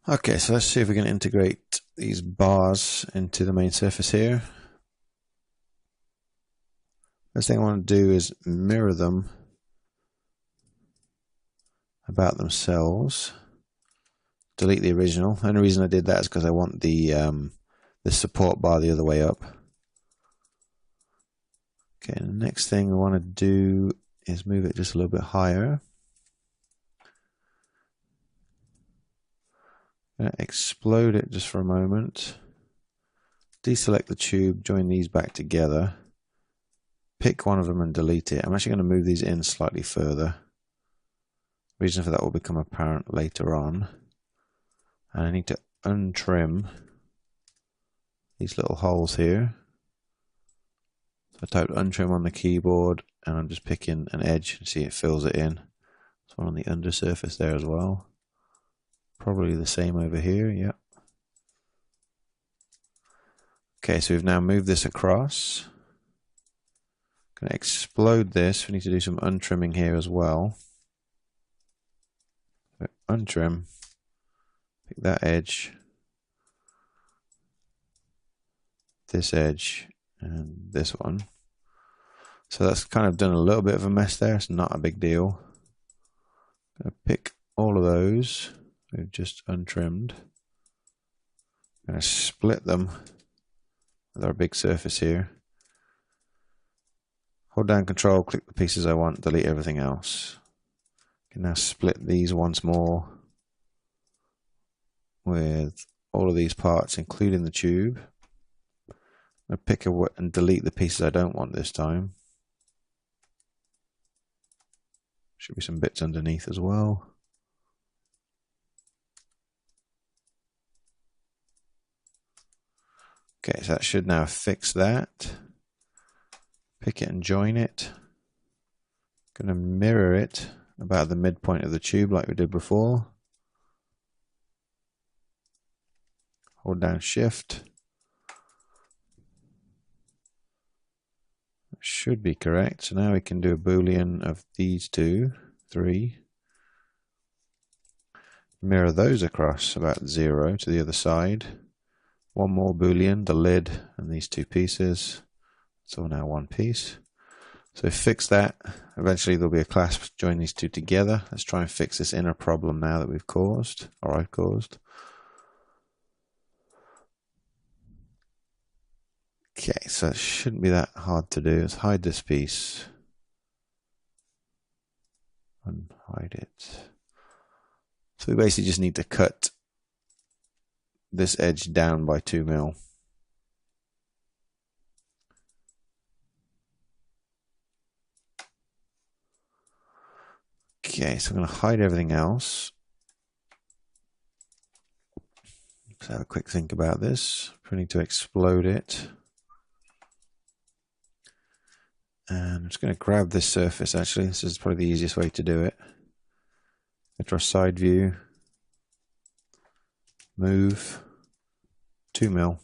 Okay, so let's see if we can integrate these bars into the main surface here. First thing I want to do is mirror them about themselves. Delete the original. The only reason I did that is because I want the support bar the other way up. Okay, the next thing I want to do is move it just a little bit higher. I'm going to explode it just for a moment. Deselect the tube, join these back together. Pick one of them and delete it. I'm actually going to move these in slightly further. Reason for that will become apparent later on. And I need to untrim these little holes here. So I typed untrim on the keyboard and I'm just picking an edge and see it fills it in. There's one on the undersurface there as well. Probably the same over here, yeah. Okay, so we've now moved this across. Going to explode this. We need to do some untrimming here as well. So untrim, pick that edge, this edge, and this one. So that's kind of done a little bit of a mess there. It's not a big deal. I'm going to pick all of those we've just untrimmed. I'm going to split them with our big surface here. Hold down Control, click the pieces I want, delete everything else. I can now split these once more with all of these parts, including the tube. I'm going to pick and delete the pieces I don't want this time. Should be some bits underneath as well. Okay, so that should now fix that. Pick it and join it. Going to mirror it about the midpoint of the tube like we did before. Hold down Shift. That should be correct. So now we can do a Boolean of these two, 3. Mirror those across about 0 to the other side. One more Boolean, the lid and these two pieces. So now one piece. So fix that. Eventually there'll be a clasp, join these two together. Let's try and fix this inner problem now that we've caused, or I've caused. Okay, so it shouldn't be that hard to do. Let's hide this piece. Unhide it. So we basically just need to cut this edge down by 2 mil. Okay, so I'm going to hide everything else. Let's have a quick think about this. We need to explode it. And I'm just going to grab this surface actually. This is probably the easiest way to do it. Go to our side view. Move 2 mil.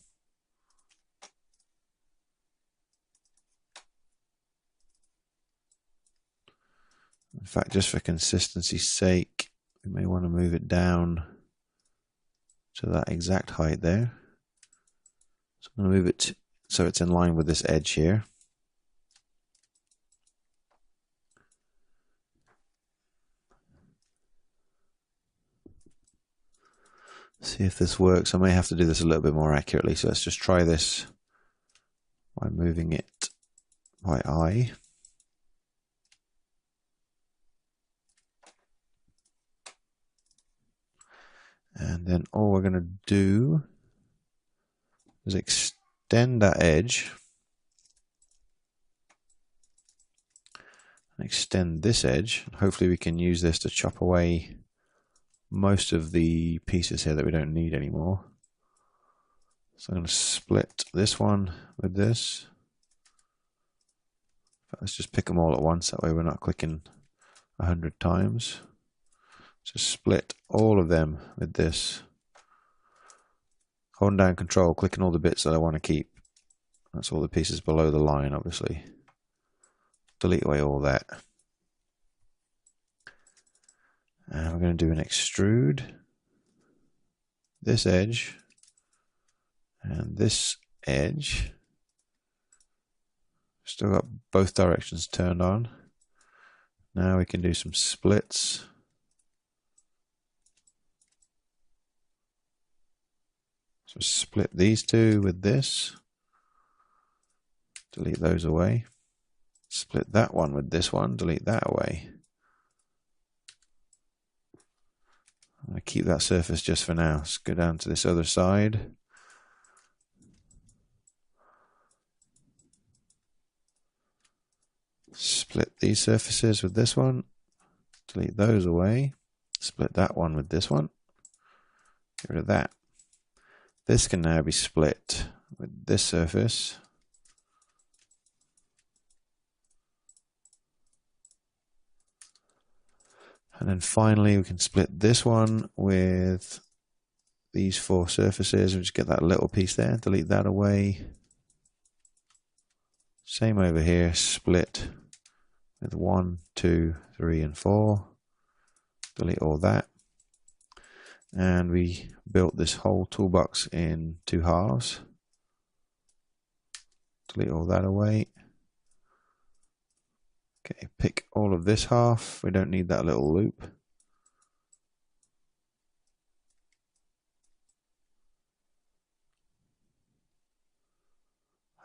In fact, just for consistency's sake, we may want to move it down to that exact height there. So I'm going to move it so it's in line with this edge here. See if this works. I may have to do this a little bit more accurately, so let's just try this by moving it by eye. And then all we're going to do is extend that edge and extend this edge. Hopefully we can use this to chop away most of the pieces here that we don't need anymore. So I'm going to split this one with this. Let's just pick them all at once, that way we're not clicking 100 times. Just split all of them with this. Holding down Control, clicking all the bits that I want to keep. That's all the pieces below the line, obviously. Delete away all that. And we're going to do an extrude. this edge and this edge. Still got both directions turned on. Now we can do some splits. So split these two with this. Delete those away. Split that one with this one. Delete that away. I'm going to keep that surface just for now. Let's go down to this other side. Split these surfaces with this one. Delete those away. Split that one with this one. Get rid of that. This can now be split with this surface. And then finally we can split this one with these four surfaces and just get that little piece there. Delete that away. Same over here, split with 1, 2, 3, and 4. Delete all that. And we built this whole toolbox in 2 halves. Delete all that away. Okay, pick all of this half. We don't need that little loop.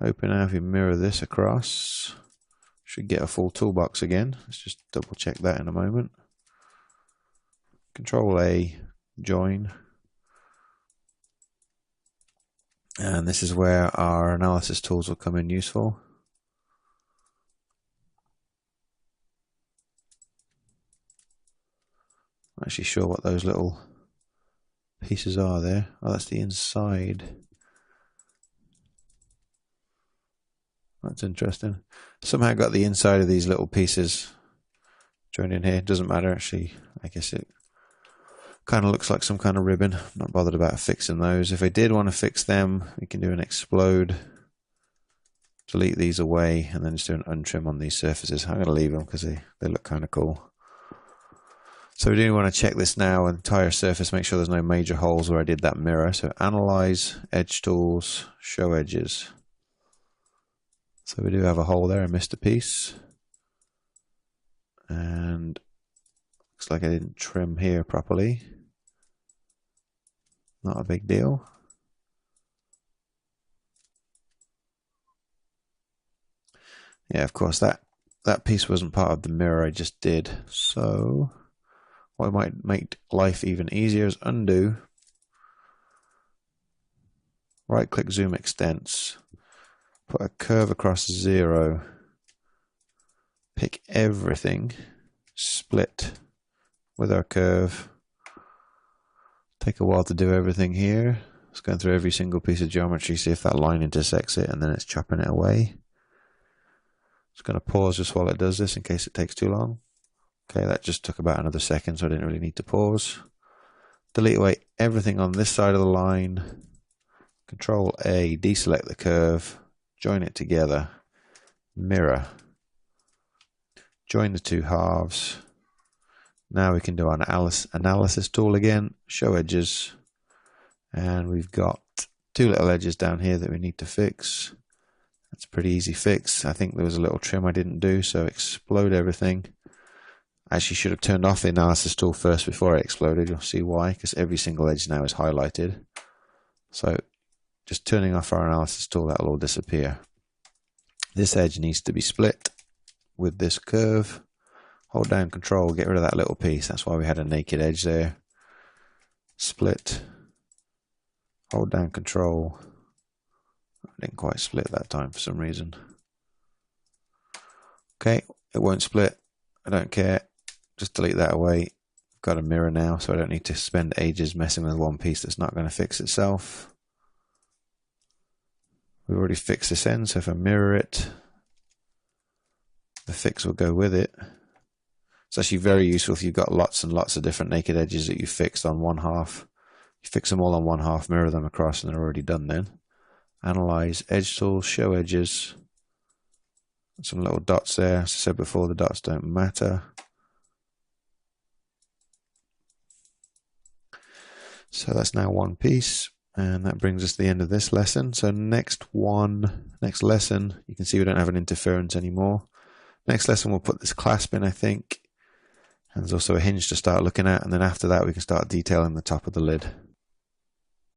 Open now if we mirror this across. Should get a full toolbox again. Let's just double check that in a moment. Control A, join. And this is where our analysis tools will come in useful. I'm actually sure what those little pieces are there. Oh, that's the inside. That's interesting. Somehow got the inside of these little pieces joined in here. Doesn't matter actually. I guess it kind of looks like some kind of ribbon. I'm not bothered about fixing those. If I did want to fix them, we can do an explode. Delete these away and then just do an untrim on these surfaces. I'm going to leave them because they look kind of cool. So we do want to check this now, entire surface, make sure there's no major holes where I did that mirror. So analyze, edge tools, show edges. So we do have a hole there, I missed a piece. And looks like I didn't trim here properly. Not a big deal. Yeah, of course, that piece wasn't part of the mirror I just did. So what might make life even easier is undo. Right click zoom extents. Put a curve across 0. Pick everything. Split with our curve. Take a while to do everything here. It's going through every single piece of geometry, see if that line intersects it, and then it's chopping it away. Just going to pause just while it does this in case it takes too long. Okay, that just took about another second, so I didn't really need to pause. Delete away everything on this side of the line. Control A, deselect the curve, join it together, mirror, join the 2 halves. Now we can do our analysis tool again, show edges, and we've got 2 little edges down here that we need to fix. That's a pretty easy fix. I think there was a little trim I didn't do, so explode everything. I actually should have turned off the analysis tool first before I exploded. You'll see why, because every single edge now is highlighted. So just turning off our analysis tool, that'll all disappear. This edge needs to be split with this curve. Hold down control, get rid of that little piece. That's why we had a naked edge there. Split. Hold down control. I didn't quite split that time for some reason. Okay, it won't split. I don't care. Just delete that away. I've got a mirror now, so I don't need to spend ages messing with one piece that's not going to fix itself. We've already fixed this end, so if I mirror it, the fix will go with it. It's actually very useful if you've got lots and lots of different naked edges that you fixed on one half. You fix them all on one half, mirror them across, and they're already done then. Analyze, edge tools, show edges. Some little dots there. As I said before, the dots don't matter. So that's now one piece, and that brings us to the end of this lesson. So next lesson, you can see we don't have an interference anymore. Next lesson we'll put this clasp in, I think, and there's also a hinge to start looking at, and then after that we can start detailing the top of the lid.